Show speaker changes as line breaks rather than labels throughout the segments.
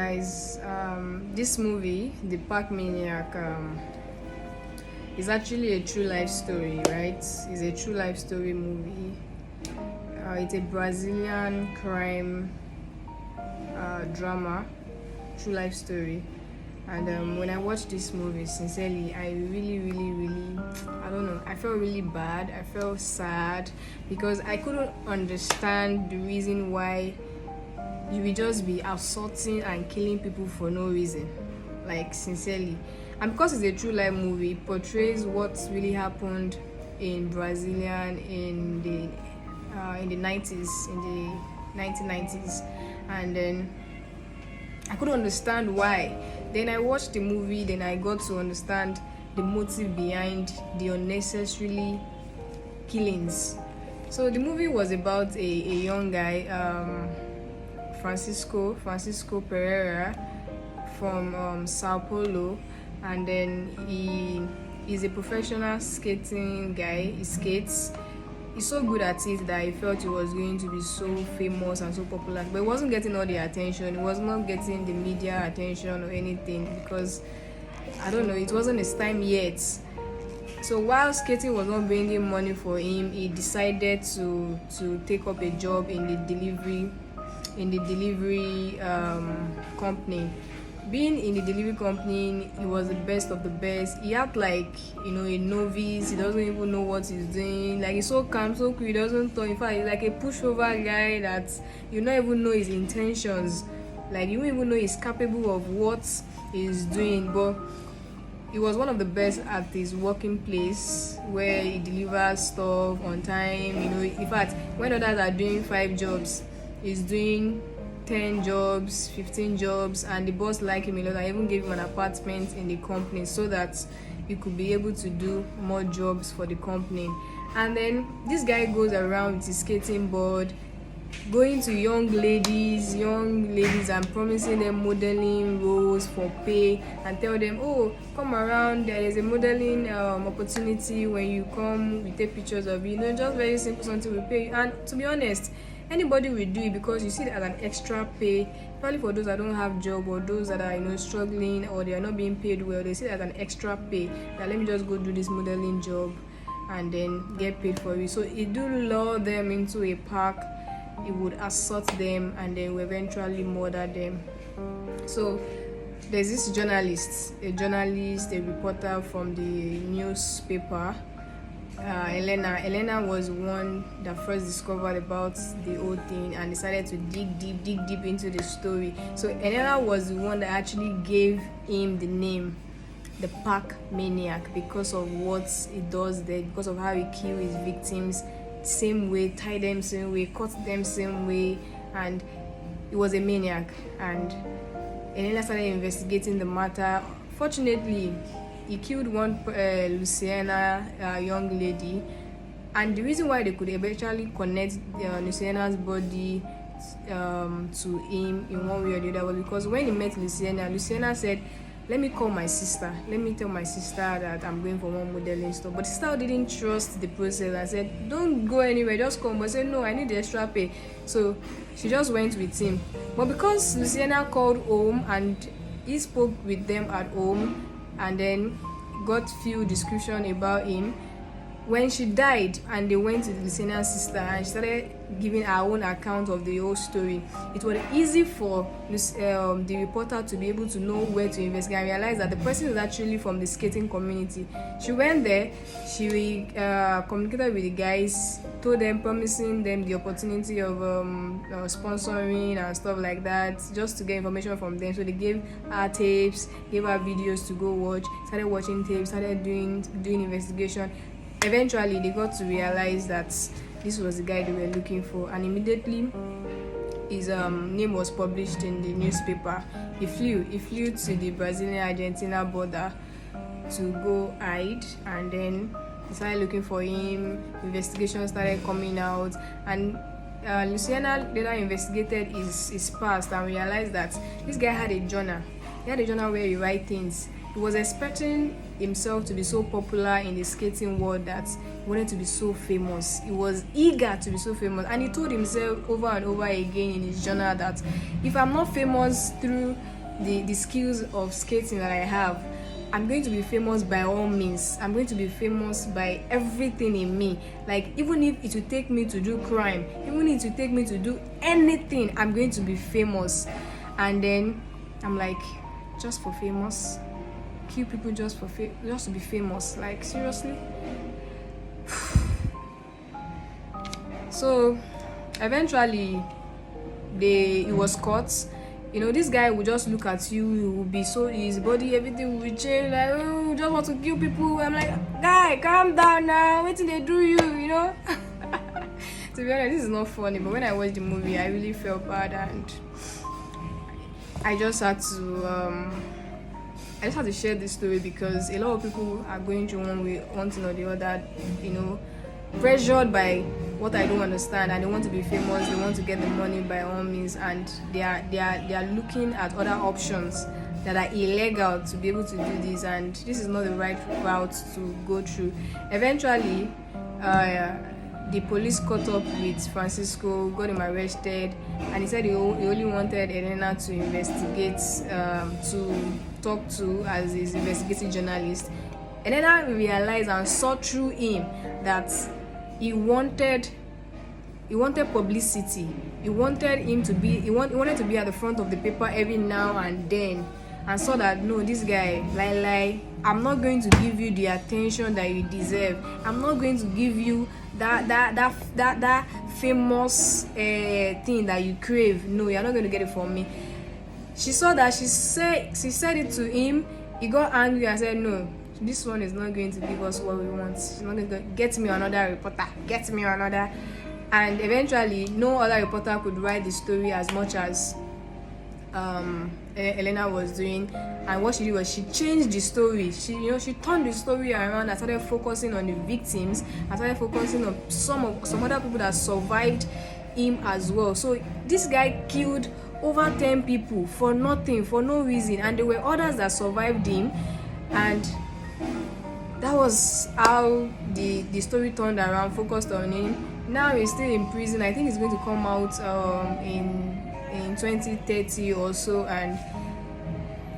guys, this movie, The Park Maniac, is actually a true life story, right? It's a true life story movie. It's a Brazilian crime drama, true life story. And when I watched this movie, sincerely, I really, I don't know, I felt really bad. I felt sad because I couldn't understand the reason why you will just be assaulting and killing people for no reason. Like, sincerely. And because it's a true life movie, it portrays what really happened in Brazilian in the 90s, in the 1990s. And then I couldn't understand why. Then I watched the movie, then I got to understand the motive behind the unnecessarily killings. So the movie was about a young guy, Francisco Pereira from Sao Paulo, and then he is a professional skating guy. He skates. He's so good at it that he felt he was going to be so famous and so popular, but he wasn't getting all the attention. He was not getting the media attention or anything because, I don't know, it wasn't his time yet. So while skating was not bringing money for him, he decided to take up a job in the delivery company. Being in the delivery company, he was the best of the best. He acted like, a novice. He doesn't even know what he's doing. Like, he's so calm, so cool. He doesn't talk. In fact, he's like a pushover guy that you don't even know his intentions. Like, you don't even know he's capable of what he's doing. But he was one of the best at his working place where he delivers stuff on time. In fact, when others are doing 5 jobs, he's doing 10 jobs, 15 jobs, and the boss liked him a lot. I even gave him an apartment in the company so that he could be able to do more jobs for the company. And then this guy goes around with his skating board, going to young ladies and promising them modeling roles for pay, and tell them, oh, come around, there is a modeling opportunity. When you come, we take pictures of you, just very simple, something we pay you. And to be honest, anybody will do it because you see it as an extra pay. Probably for those that don't have job or those that are struggling or they are not being paid well, they see it as an extra pay, that let me just go do this modeling job and then get paid for it. So it do lure them into a park. It would assault them and then will eventually murder them. So there's this journalist, a reporter from the newspaper, Elena was one that first discovered about the whole thing and decided to dig deep into the story. So Elena was the one that actually gave him the name, the Park Maniac, because of what he does there, because of how he kills his victims same way, tie them same way, cut them same way, and he was a maniac. And Elena started investigating the matter. Fortunately, he killed one Luciana, young lady, and the reason why they could eventually connect Luciana's body to him in one way or the other was because when he met Luciana said, let me call my sister, let me tell my sister that I'm going for one modeling stuff. But the sister didn't trust the process and said, don't go anywhere, just come. But said, no, I need the extra pay. So she just went with him. But because Luciana called home and he spoke with them at home and then got few description about him, when she died and they went to Luciana's sister and she started giving her own account of the whole story, it was easy for the reporter to be able to know where to investigate and realize that the person is actually from the skating community. She went there, she communicated with the guys, told them, promising them the opportunity of sponsoring and stuff like that, just to get information from them. So they gave her tapes, gave her videos to go watch, started watching tapes, started doing investigation. Eventually, they got to realize that this was the guy they were looking for, and immediately his name was published in the newspaper. He flew to the Brazilian-Argentina border to go hide, and then they started looking for him. Investigations started coming out, and Luciana later investigated his past and realized that this guy had a journal. He had a journal where he write things. He was expecting himself to be so popular in the skating world that he wanted to be so famous. He was eager to be so famous, and he told himself over and over again in his journal that if I'm not famous through the skills of skating that I have, I'm going to be famous by all means. I'm going to be famous by everything in me. Like, even if it will take me to do crime, even if it will take me to do anything, I'm going to be famous. And then I'm like, just for famous? Kill people just to be famous? Like, seriously? So eventually he was caught. You know, this guy will just look at you, he will be so, his body, everything will change, like, oh, just want to kill people. I'm like, guy, calm down now, what did they do you know? To be honest, this is not funny, but when I watched the movie, I really felt bad, and I just had to share this story because a lot of people are going through one thing or the other, you know, pressured by what I don't understand, and they want to be famous, they want to get the money by all means, and they are looking at other options that are illegal to be able to do this, and this is not the right route to go through. Eventually, the police caught up with Francisco, got him arrested, and he said he only wanted Elena to investigate, to talk to as his investigative journalist. Elena realized and saw through him that he wanted publicity. He wanted him to be he wanted to be at the front of the paper every now and then, and saw that no, this guy, I'm not going to give you the attention that you deserve. I'm not going to give you that famous thing that you crave. No, you're not going to get it from me. She saw that. She said it to him. He got angry and said, no, this one is not going to give us what we want. She's not going to get me another reporter. Get me another. And eventually, no other reporter could write the story as much as Elena was doing. And what she did was she changed the story. She turned the story around and started focusing on the victims. And started focusing on some other people that survived him as well. So this guy killed over 10 people for nothing, for no reason, and there were others that survived him, and that was how the story turned around, focused on him. Now he's still in prison. I think he's going to come out in 2030 or so, and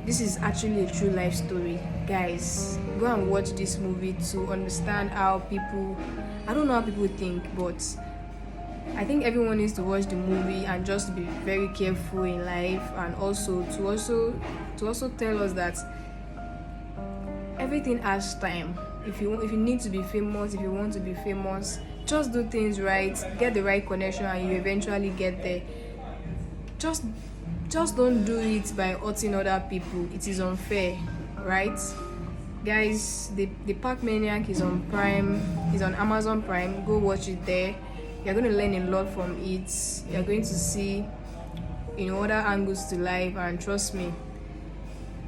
this is actually a true life story. Guys, go and watch this movie to understand how people, I don't know how people think, but I think everyone needs to watch the movie and just be very careful in life, and also to tell us that everything has time. If you need to be famous, if you want to be famous, just do things right, get the right connection, and you eventually get there. Just don't do it by hurting other people. It is unfair, right? Guys, the Park Maniac is on Prime, is on Amazon Prime. Go watch it there. You're going to learn a lot from it. You're going to see, other angles to life, and trust me,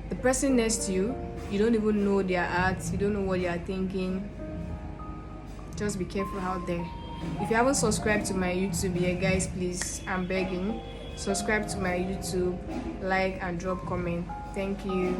the person next to you, you don't even know their heart, you don't know what they are thinking. Just be careful out there. If you haven't subscribed to my YouTube yet, guys, please, I'm begging, subscribe to my YouTube, like and drop comment. Thank you.